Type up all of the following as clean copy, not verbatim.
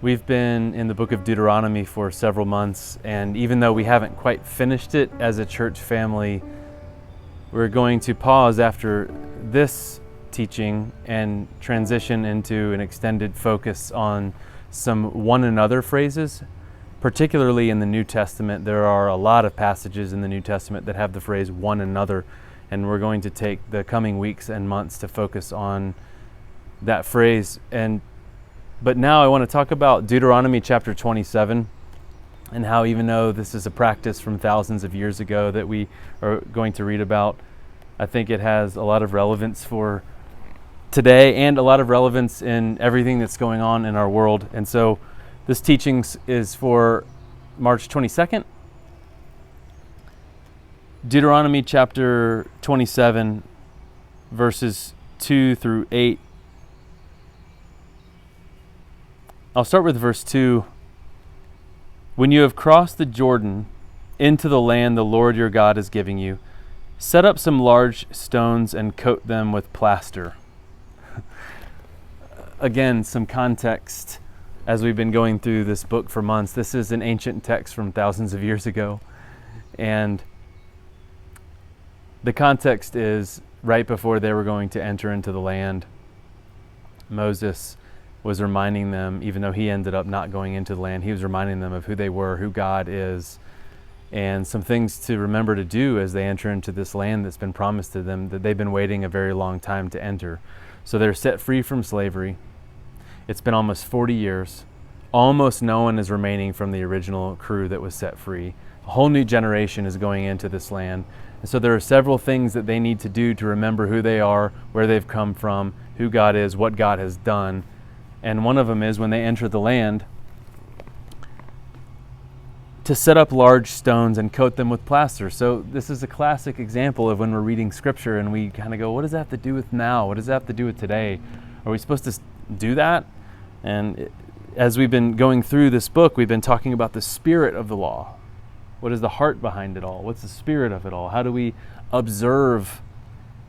We've been in the book of Deuteronomy for several months, and even though we haven't quite finished it as a church family, we're going to pause after this teaching and transition into an extended focus on some one another phrases. Particularly in the New Testament, there are a lot of passages in the New Testament that have the phrase one another, and we're going to take the coming weeks and months to focus on that phrase. But now I want to talk about Deuteronomy chapter 27 and how, even though this is a practice from thousands of years ago that we are going to read about, I think it has a lot of relevance for today and a lot of relevance in everything that's going on in our world. And so this teaching is for March 22nd. Deuteronomy chapter 27, verses 2 through 8. I'll start with verse 2. When you have crossed the Jordan into the land the Lord your God is giving you, set up some large stones and coat them with plaster. Again, some context as we've been going through this book for months. This is an ancient text from thousands of years ago. And the context is right before they were going to enter into the land. Moses was reminding them, even though he ended up not going into the land, he was reminding them of who they were, who God is, and some things to remember to do as they enter into this land that's been promised to them, that they've been waiting a very long time to enter. So they're set free from slavery. It's been almost 40 years. Almost no one is remaining from the original crew that was set free. A whole new generation is going into this land. And so there are several things that they need to do to remember who they are, where they've come from, who God is, what God has done. And one of them is, when they enter the land, to set up large stones and coat them with plaster. So this is a classic example of when we're reading scripture and we kind of go, what does that have to do with now? What does that have to do with today? Are we supposed to do that? And as we've been going through this book, we've been talking about the spirit of the law. What is the heart behind it all? What's the spirit of it all? How do we observe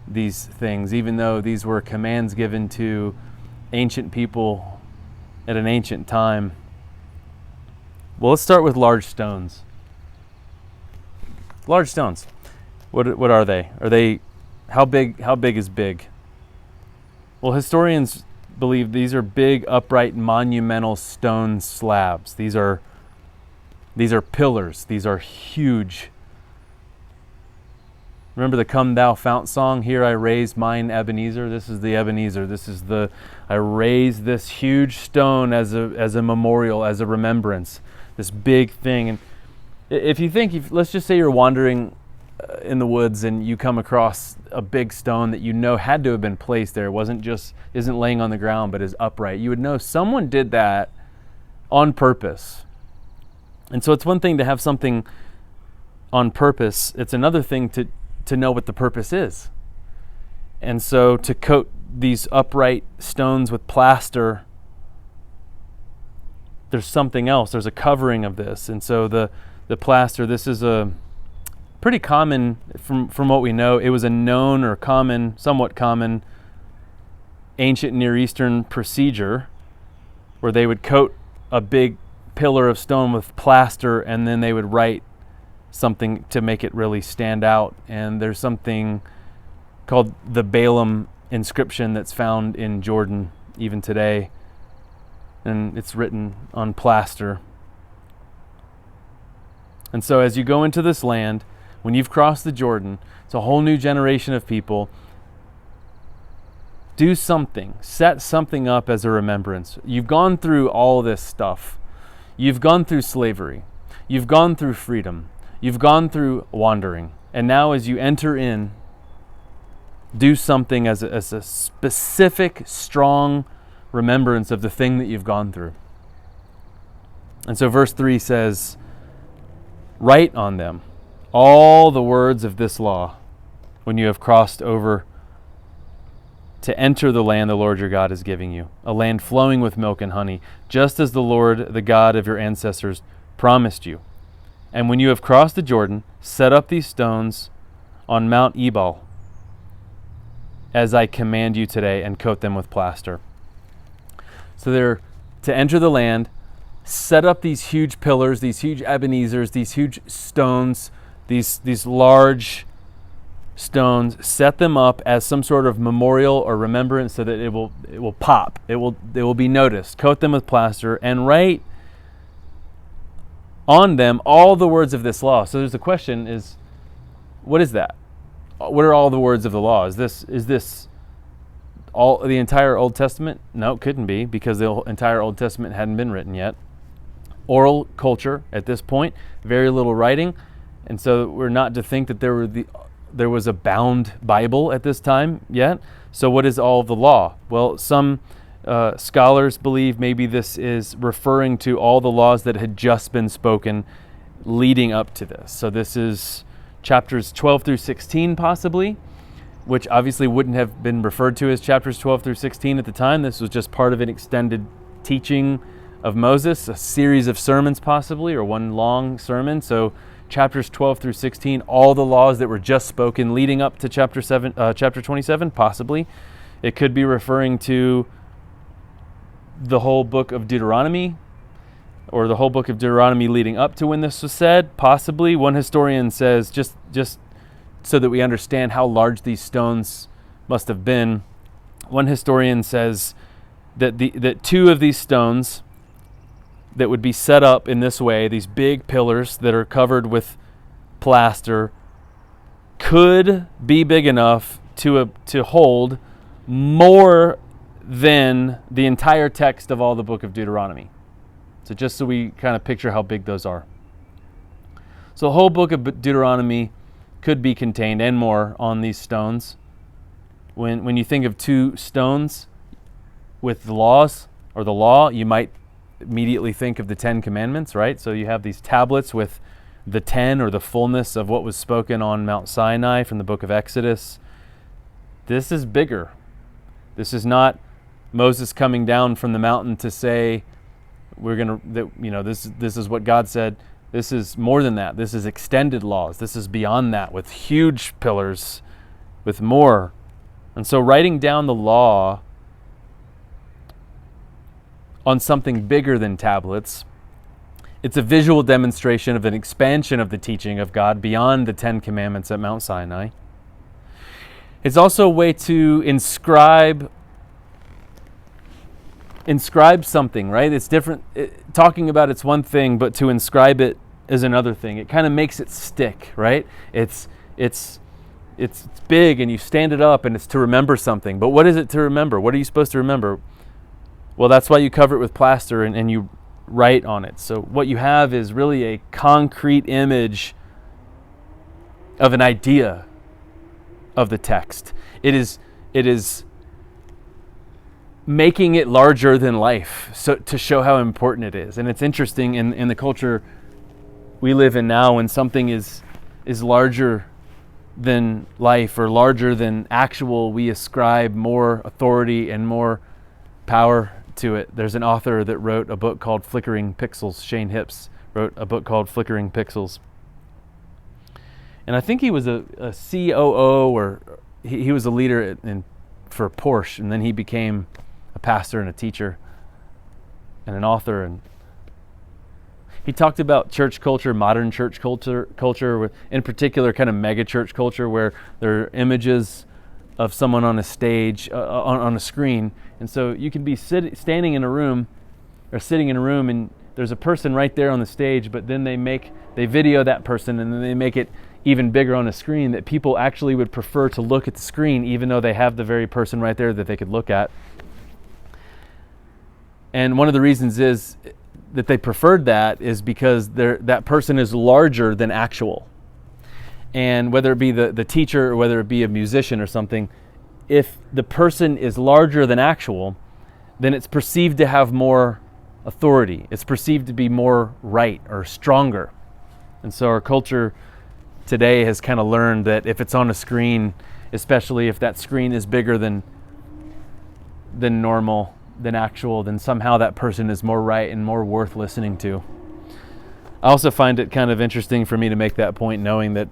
these things, even though these were commands given to ancient people at an ancient time? Well, let's start with large stones. Large stones. What are they? How big is big? Well, historians believe these are big, upright, monumental stone slabs. These are pillars. These are huge. Remember the Come Thou Fount song? Here I raise mine Ebenezer. This is the Ebenezer. I raise this huge stone as a memorial, as a remembrance. This big thing. And let's just say you're wandering in the woods and you come across a big stone that you know had to have been placed there. Isn't laying on the ground, but is upright. You would know someone did that on purpose. And so it's one thing to have something on purpose. It's another thing to know what the purpose is. And so to coat these upright stones with plaster, there's something else. There's a covering of this. And so the plaster, this is a pretty common, from what we know, it was a known or common, somewhat common ancient Near Eastern procedure where they would coat a big pillar of stone with plaster, and then they would write something to make it really stand out. And there's something called the Balaam inscription that's found in Jordan even today, and it's written on plaster. And so as you go into this land, when you've crossed the Jordan, it's a whole new generation of people. Do something, set something up as a remembrance. You've gone through all this stuff. You've gone through slavery. You've gone through freedom. You've gone through wandering. And now as you enter in, do something as a specific, strong remembrance of the thing that you've gone through. And so verse 3 says, write on them all the words of this law when you have crossed over to enter the land the Lord your God is giving you, a land flowing with milk and honey, just as the Lord, the God of your ancestors, promised you. And when you have crossed the Jordan, set up these stones on Mount Ebal, as I command you today, and coat them with plaster. So they're to enter the land. set up these huge pillars, these huge Ebenezers, these huge stones, these large stones, set them up as some sort of memorial or remembrance so that it will pop. It will be noticed. Coat them with plaster and write on them all the words of this law. So there's the question is, what is that? What are all the words of the law? Is this all the entire Old Testament? No, it couldn't be, because the entire Old Testament hadn't been written yet. Oral culture at this point, very little writing, and so we're not to think that there was a bound Bible at this time yet. So what is all of the law? Well, some scholars believe maybe this is referring to all the laws that had just been spoken leading up to this. So this is chapters 12 through 16 possibly, which obviously wouldn't have been referred to as chapters 12 through 16 at the time. This was just part of an extended teaching of Moses, a series of sermons possibly, or one long sermon. So chapters 12 through 16, all the laws that were just spoken leading up to chapter 27, possibly. It could be referring to the whole book of Deuteronomy, or the whole book of Deuteronomy leading up to when this was said, possibly. One historian says, just so that we understand how large these stones must have been, one historian says that two of these stones that would be set up in this way, these big pillars that are covered with plaster, could be big enough to hold more than the entire text of all the book of Deuteronomy. So just so we kind of picture how big those are. So the whole book of Deuteronomy could be contained and more on these stones. When you think of two stones with the laws or the law, you might immediately think of the 10 Commandments, right? So you have these tablets with the 10, or the fullness of what was spoken on Mount Sinai from the book of Exodus. This is bigger. This is not Moses coming down from the mountain to say, this is what God said. This is more than that. This is extended laws. This is beyond that, with huge pillars, with more. And so writing down the law on something bigger than tablets, it's a visual demonstration of an expansion of the teaching of God beyond the 10 Commandments at Mount Sinai. It's also a way to inscribe something, right? It's different. Talking about it's one thing, but to inscribe it is another thing. It kind of makes it stick, right? It's big, and you stand it up, and it's to remember something. But what is it to remember? What are you supposed to remember? Well, that's why you cover it with plaster and you write on it. So what you have is really a concrete image of an idea of the text. It is making it larger than life, so to show how important it is. And it's interesting in the culture we live in now, when something is larger than life or larger than actual, we ascribe more authority and more power to it. There's an author that wrote a book called Flickering Pixels. Shane Hipps wrote a book called Flickering Pixels. And I think he was a COO, or he was a leader for Porsche, and then he became a pastor and a teacher and an author. And he talked about church culture, modern church culture, in particular kind of mega church culture, where there are images of someone on a stage, on a screen. And so you can be standing in a room, or sitting in a room, and there's a person right there on the stage, but then they video that person, and then they make it even bigger on a screen, that people actually would prefer to look at the screen, even though they have the very person right there that they could look at. And one of the reasons is that they preferred that is because that person is larger than actual. And whether it be the teacher, or whether it be a musician or something, if the person is larger than actual, then it's perceived to have more authority. It's perceived to be more right or stronger. And so our culture today has kind of learned that if it's on a screen, especially if that screen is bigger than normal, than actual, then somehow that person is more right and more worth listening to. I also find it kind of interesting for me to make that point, knowing that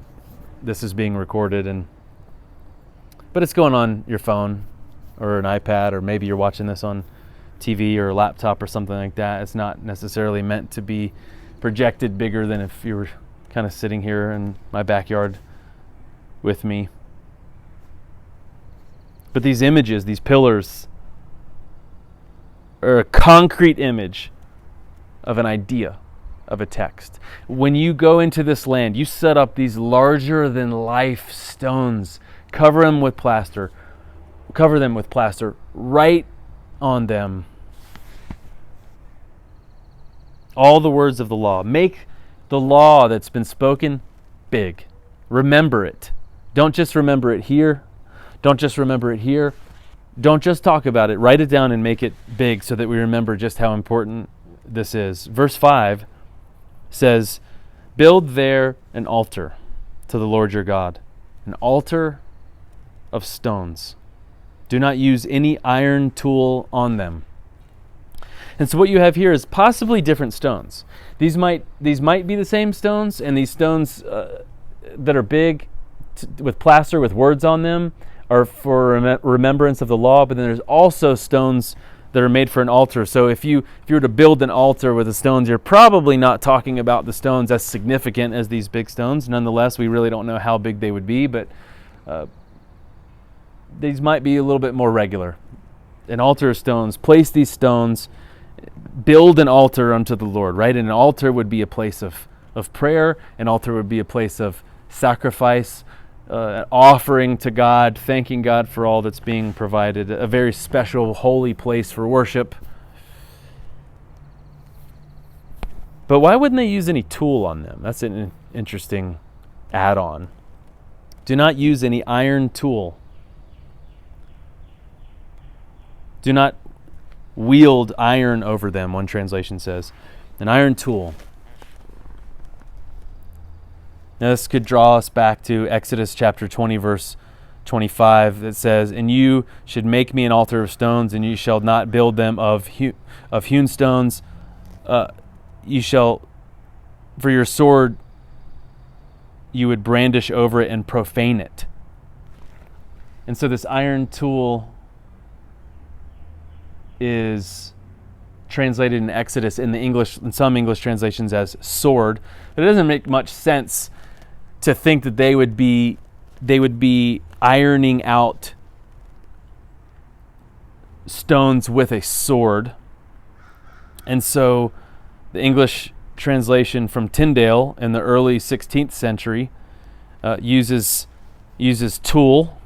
this is being recorded, but it's going on your phone or an iPad, or maybe you're watching this on TV or a laptop or something like that. It's not necessarily meant to be projected bigger than if you were kind of sitting here in my backyard with me. But these images, these pillars, are a concrete image of an idea, of a text. When you go into this land, you set up these larger than life stones, cover them with plaster, write on them all the words of the law. Make the law that's been spoken big. Remember it. Don't just remember it here. Don't just remember it here. Don't just talk about it. Write it down and make it big so that we remember just how important this is. Verse 5 says, build there an altar to the Lord your God, an altar of stones. Do not use any iron tool on them. And so what you have here is possibly different stones. These might be the same stones, and these stones that are big with plaster with words on them are for remembrance of the law, but then there's also stones that are made for an altar. So if you were to build an altar with the stones, you're probably not talking about the stones as significant as these big stones. Nonetheless, we really don't know how big they would be, but these might be a little bit more regular. An altar of stones. Place these stones. Build an altar unto the Lord, right? And an altar would be a place of prayer. An altar would be a place of sacrifice, offering to God, thanking God for all that's being provided, a very special, holy place for worship. But why wouldn't they use any tool on them? That's an interesting add-on. Do not use any iron tool. Do not wield iron over them, one translation says. An iron tool. Now this could draw us back to Exodus chapter 20, verse 25, that says, and you should make me an altar of stones, and you shall not build them of hewn stones. You shall, for your sword, you would brandish over it and profane it. And so this iron tool is translated in Exodus in some English translations as sword. But it doesn't make much sense to think that they would be ironing out stones with a sword. And so the English translation from Tyndale in the early 16th century uses tool,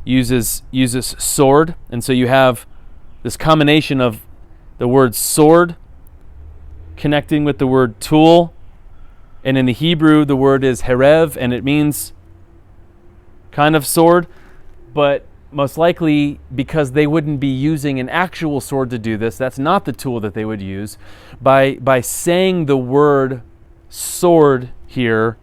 uses sword. And so you have this combination of the word sword connecting with the word tool. And in the Hebrew, the word is herev, and it means kind of sword. But most likely, because they wouldn't be using an actual sword to do this, that's not the tool that they would use. By saying the word sword here,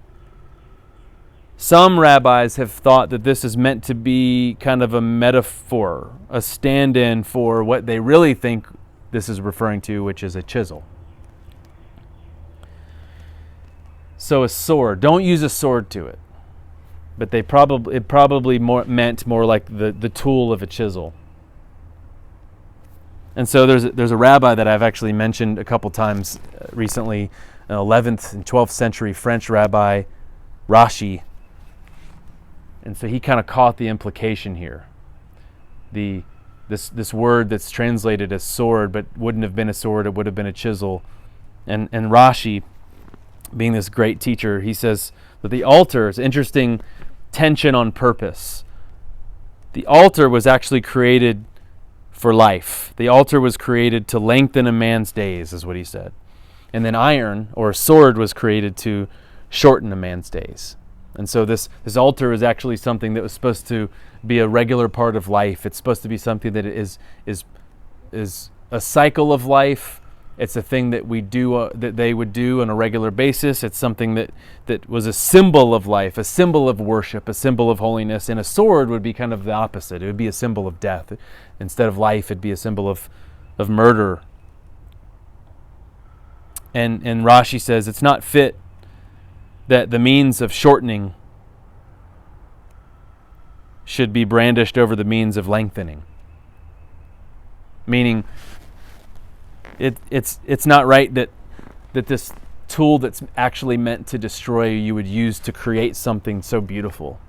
some rabbis have thought that this is meant to be kind of a metaphor, a stand-in for what they really think this is referring to, which is a chisel. So a sword, don't use a sword to it. But it probably meant more like the tool of a chisel. And so there's a rabbi that I've actually mentioned a couple times recently, an 11th and 12th century French rabbi, Rashi. And so he kind of caught the implication here. This word that's translated as sword, but wouldn't have been a sword, it would have been a chisel. And Rashi, being this great teacher, he says that the altar is interesting tension on purpose. The altar was actually created for life. The altar was created to lengthen a man's days, is what he said. And then iron, or a sword, was created to shorten a man's days. And so this altar is actually something that was supposed to be a regular part of life. It's supposed to be something that is a cycle of life. It's a thing that we do, that they would do on a regular basis. It's something that was a symbol of life, a symbol of worship, a symbol of holiness. And a sword would be kind of the opposite. It would be a symbol of death. Instead of life, it'd be a symbol of murder. And Rashi says it's not fit that the means of shortening should be brandished over the means of lengthening. meaning it's not right that this tool that's actually meant to destroy you would use to create something so beautiful.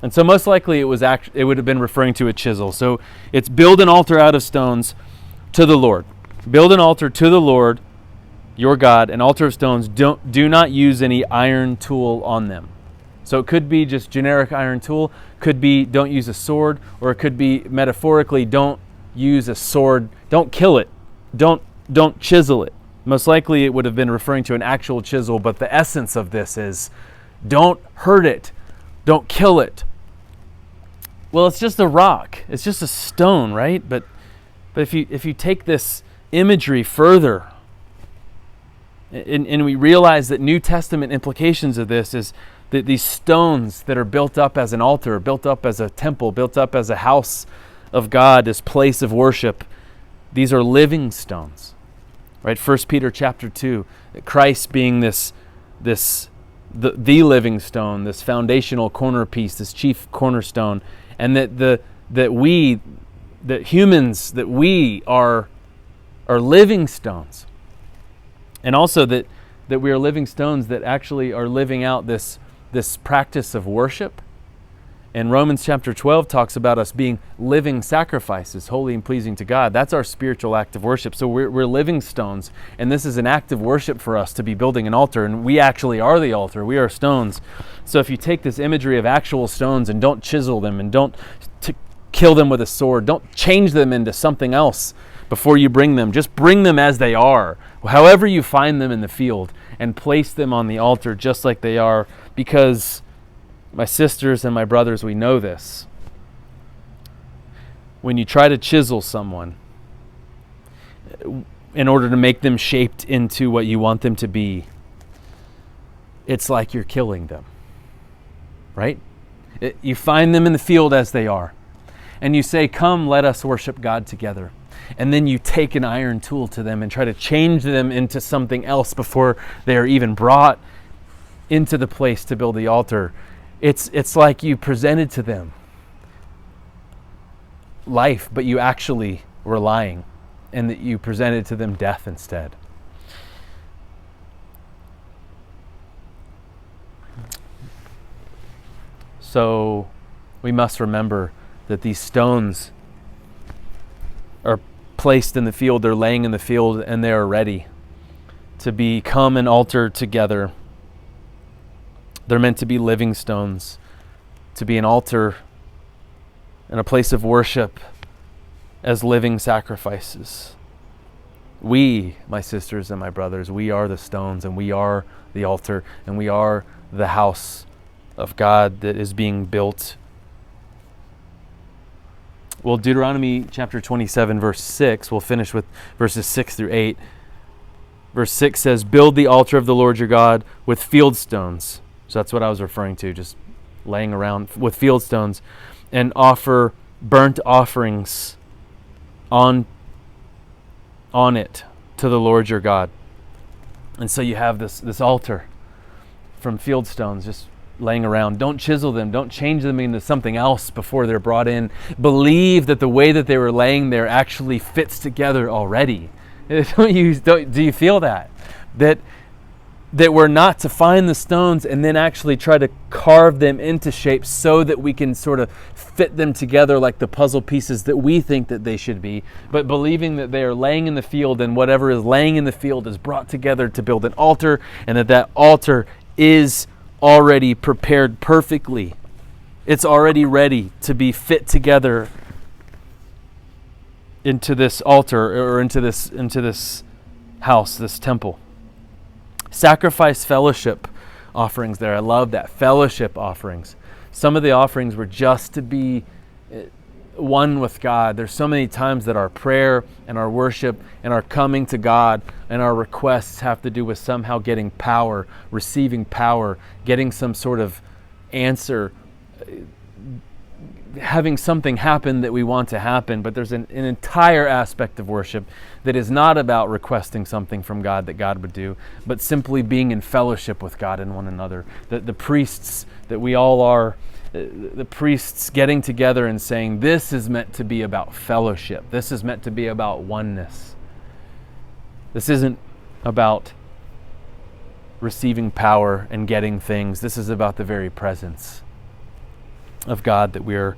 And so most likely it would have been referring to a chisel. So it's build an altar out of stones to the Lord. Build an altar to the Lord, your God, an altar of stones. Do not use any iron tool on them. So it could be just generic iron tool, could be don't use a sword, or it could be metaphorically don't use a sword, don't kill it, don't chisel it. Most likely it would have been referring to an actual chisel, but the essence of this is don't hurt it, don't kill it. Well, it's just a rock. It's just a stone, right? But if you take this imagery further, and we realize that New Testament implications of this is that these stones that are built up as an altar, built up as a temple, built up as a house of God, this place of worship, these are living stones, right? 1 Peter chapter 2, Christ being the living stone, this foundational corner piece, this chief cornerstone, and that humans are living stones. And also that we are living stones that actually are living out this practice of worship. And Romans chapter 12 talks about us being living sacrifices, holy and pleasing to God. That's our spiritual act of worship. So we're living stones, and this is an act of worship for us to be building an altar, and we actually are the altar. We are stones. So if you take this imagery of actual stones and don't chisel them and don't kill them with a sword, don't change them into something else before you bring them. Just bring them as they are, however you find them in the field, and place them on the altar just like they are, because my sisters and my brothers, we know this. When you try to chisel someone in order to make them shaped into what you want them to be, it's like you're killing them, right? You find them in the field as they are, and you say, "Come, let us worship God together." And then you take an iron tool to them and try to change them into something else before they are even brought into the place to build the altar. It's like you presented to them life, but you actually were lying, and that you presented to them death instead. So we must remember that these stones are placed in the field, they're laying in the field, and they are ready to become an altar together. They're meant to be living stones, to be an altar and a place of worship as living sacrifices. We, my sisters and my brothers, we are the stones, and we are the altar, and we are the house of God that is being built. Well, Deuteronomy chapter 27, verse 6, we'll finish with verses 6 through 8. Verse 6 says, "Build the altar of the Lord your God with field stones." So that's what I was referring to, just laying around with field stones, and offer burnt offerings on it to the Lord your God. And so you have this altar from field stones just laying around. Don't chisel them. Don't change them into something else before they're brought in. Believe that the way that they were laying there actually fits together already. Do you feel that? That we're not to find the stones and then actually try to carve them into shape so that we can sort of fit them together like the puzzle pieces that we think that they should be, but believing that they are laying in the field, and whatever is laying in the field is brought together to build an altar, and that altar is already prepared perfectly. It's already ready to be fit together into this altar, or into this house, this temple. Sacrifice fellowship offerings there. I love that. Fellowship offerings. Some of the offerings were just to be one with God. There's so many times that our prayer and our worship and our coming to God and our requests have to do with somehow getting power, receiving power, getting some sort of answer, having something happen that we want to happen, but there's an entire aspect of worship that is not about requesting something from God that God would do, but simply being in fellowship with God and one another. The priests that we all are, the priests getting together and saying, this is meant to be about fellowship. This is meant to be about oneness. This isn't about receiving power and getting things. This is about the very presence of God that we're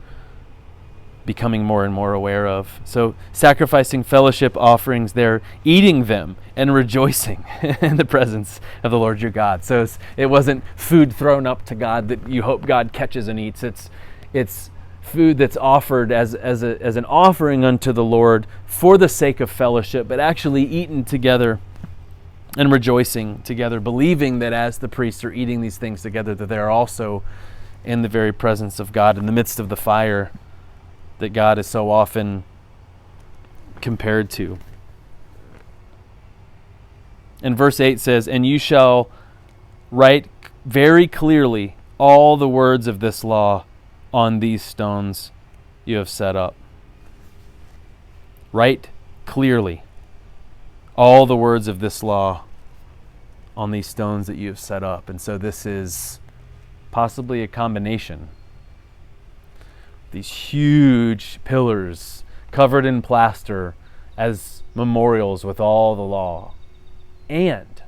becoming more and more aware of. So sacrificing fellowship offerings, they're eating them and rejoicing in the presence of the Lord your God. So it wasn't food thrown up to God that you hope God catches and eats. It's food that's offered as an offering unto the Lord for the sake of fellowship, but actually eaten together and rejoicing together, believing that as the priests are eating these things together, that they are also in the very presence of God, in the midst of the fire that God is so often compared to. And verse 8 says, and you shall write very clearly all the words of this law on these stones you have set up. Write clearly all the words of this law on these stones that you have set up. And so this is possibly a combination. These huge pillars covered in plaster as memorials with all the law, and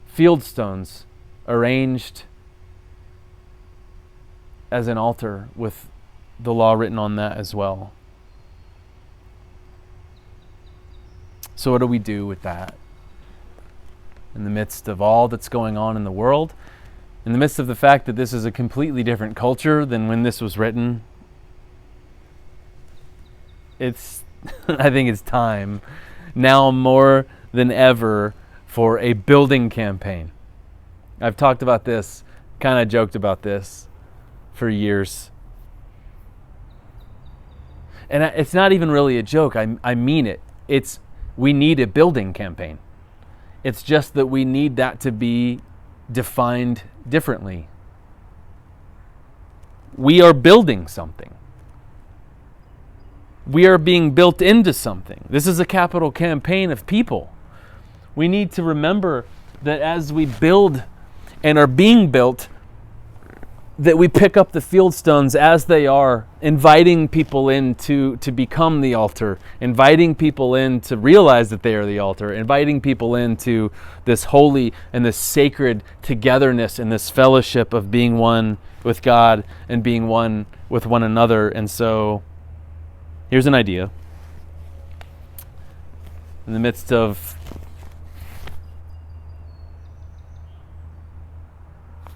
field stones arranged as an altar with the law written on that as well. So what do we do with that? In the midst of all that's going on in the world, in the midst of the fact that this is a completely different culture than when this was written, I think it's time now more than ever for a building campaign. I've talked about this, kind of joked about this for years. And it's not even really a joke. I mean it. We need a building campaign. It's just that we need that to be defined differently. We are building something. We are being built into something. This is a capital campaign of people. We need to remember that as we build and are being built, that we pick up the field stones as they are, inviting people in to become the altar, inviting people in to realize that they are the altar, inviting people into this holy and this sacred togetherness and this fellowship of being one with God and being one with one another. And so here's an idea. In the midst of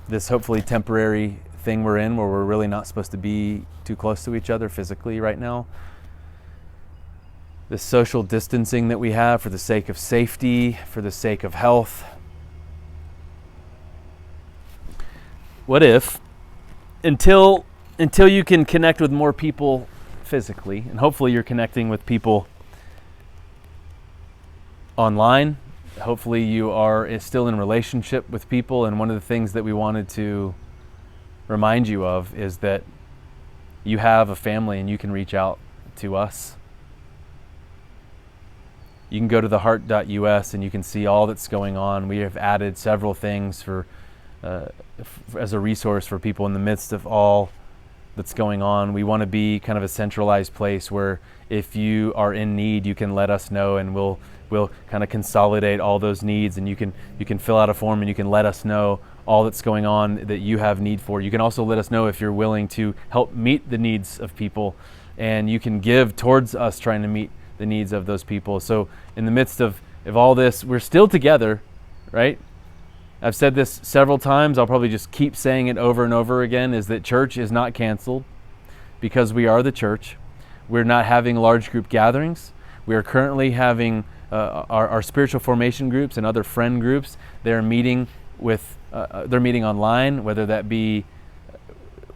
this hopefully temporary thing we're in, where we're really not supposed to be too close to each other physically right now, this social distancing that we have for the sake of safety, for the sake of health. What if, until you can connect with more people physically, and hopefully you're connecting with people online, hopefully you are still in relationship with people, and one of the things that we wanted to remind you of is that you have a family and you can reach out to us. You can go to theheart.us and you can see all that's going on. We have added several things as a resource for people in the midst of all that's going on. We want to be kind of a centralized place where if you are in need, you can let us know, and we'll kind of consolidate all those needs, and you can fill out a form and you can let us know all that's going on that you have need for. You can also let us know if you're willing to help meet the needs of people, and you can give towards us trying to meet the needs of those people. So in the midst of all this, we're still together, right? I've said this several times. I'll probably just keep saying it over and over again, is that church is not canceled because we are the church. We're not having large group gatherings. We are currently having our spiritual formation groups and other friend groups. They're meeting online, whether that be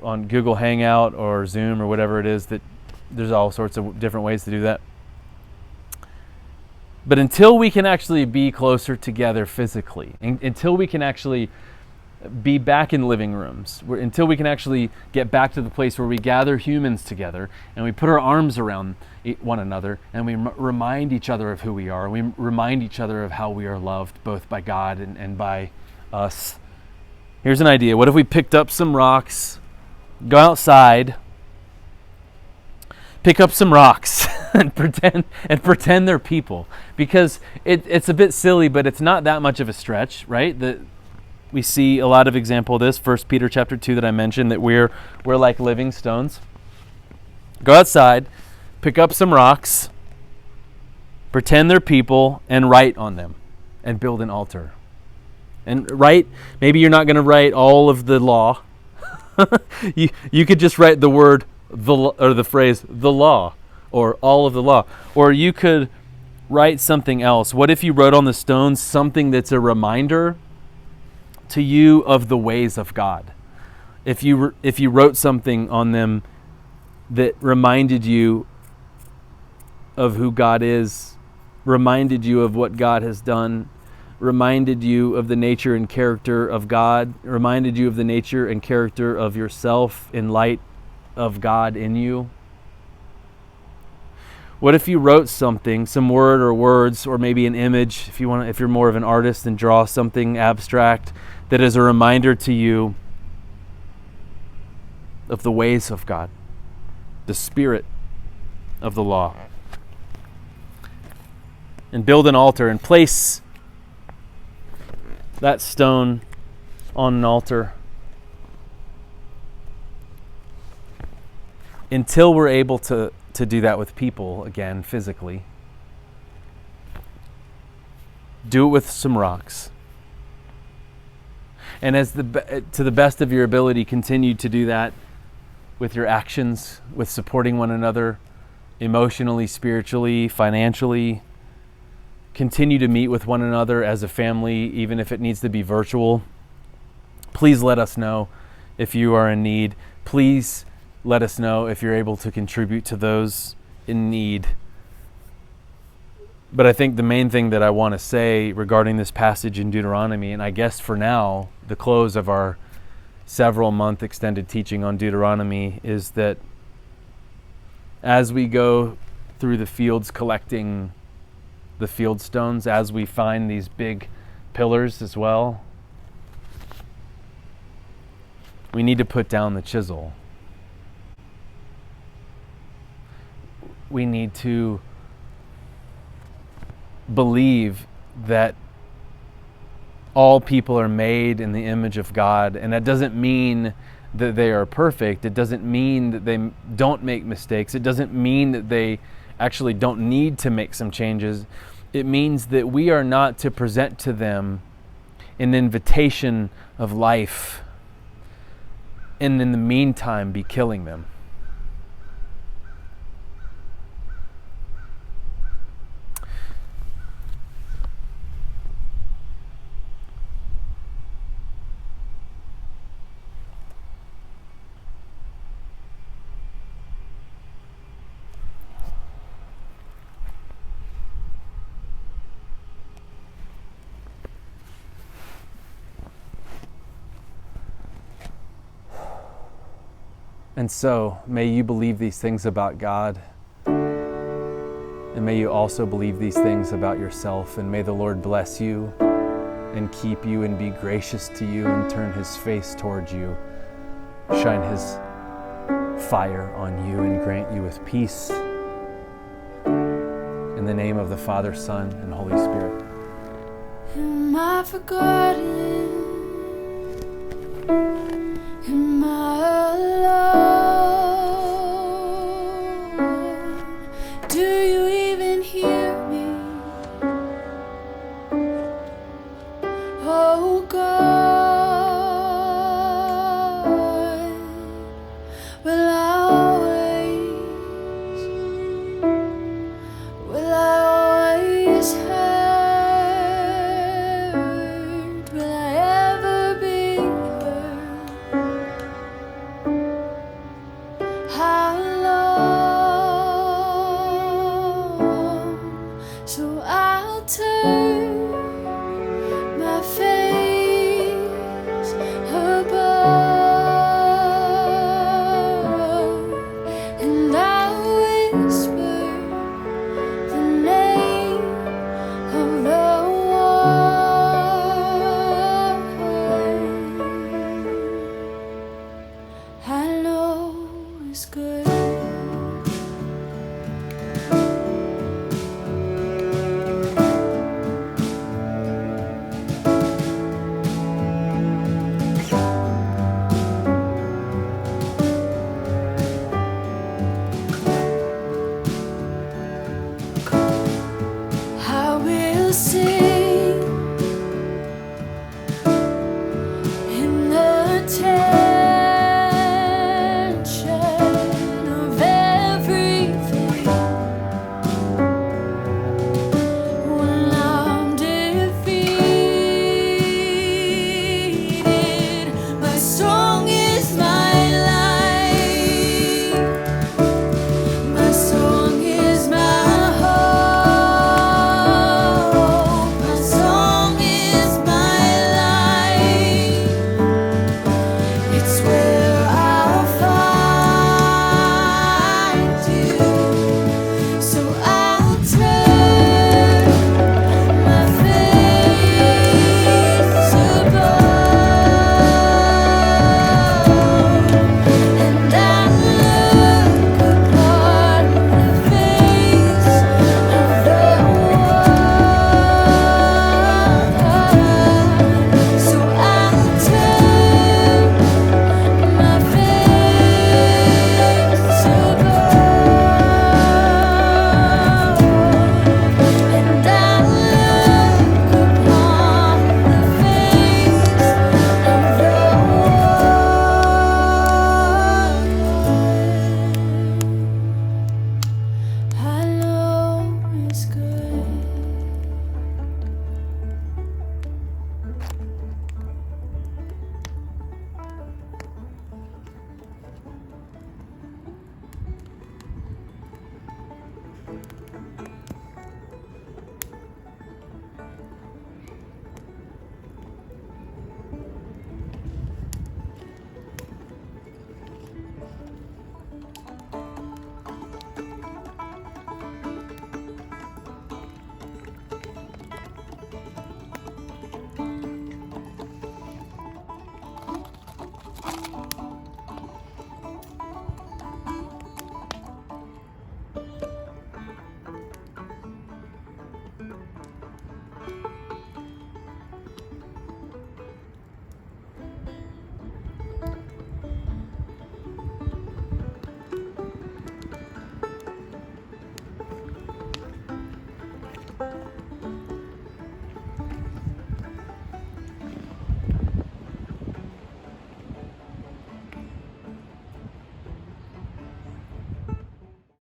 on Google Hangout or Zoom or whatever it is. That there's all sorts of different ways to do that. But until we can actually be closer together physically, until we can actually be back in living rooms, until we can actually get back to the place where we gather humans together and we put our arms around one another and we remind each other of who we are. We remind each other of how we are loved both by God and by us. Here's an idea. What if we picked up some rocks, go outside, pick up some rocks and pretend they're people? Because it's a bit silly, but it's not that much of a stretch, right? We see a lot of example of this. 1 Peter chapter 2 that I mentioned, that we're like living stones. Go outside, pick up some rocks, pretend they're people, and write on them, and build an altar. And write, maybe you're not going to write all of the law. You could just write the word, or the phrase, the law, or all of the law. Or you could write something else. What if you wrote on the stones something that's a reminder to you of the ways of God? If you wrote something on them that reminded you of who God is, reminded you of what God has done, reminded you of the nature and character of God, reminded you of the nature and character of yourself in light of God in you. What if you wrote something, some word or words, or maybe an image, if you're more of an artist, and draw something abstract that is a reminder to you of the ways of God, the spirit of the law. And build an altar and place that stone on an altar until we're able to do that with people again, physically. Do it with some rocks. And to the best of your ability, continue to do that with your actions, with supporting one another emotionally, spiritually, financially. Continue to meet with one another as a family, even if it needs to be virtual. Please let us know if you are in need. Please let us know if you're able to contribute to those in need. But I think the main thing that I want to say regarding this passage in Deuteronomy, and I guess for now, the close of our several-month extended teaching on Deuteronomy, is that as we go through the fields collecting the field stones, as we find these big pillars as well, we need to put down the chisel. We need to believe that all people are made in the image of God, and that doesn't mean that they are perfect. It doesn't mean that they don't make mistakes. It doesn't mean that they actually don't need to make some changes. It means that we are not to present to them an invitation of life and in the meantime be killing them. And so, may you believe these things about God, and may you also believe these things about yourself, and may the Lord bless you and keep you and be gracious to you and turn His face towards you, shine His fire on you and grant you with peace. In the name of the Father, Son, and Holy Spirit. Am I forgotten? Am I alone? Do you even hear me? Oh God.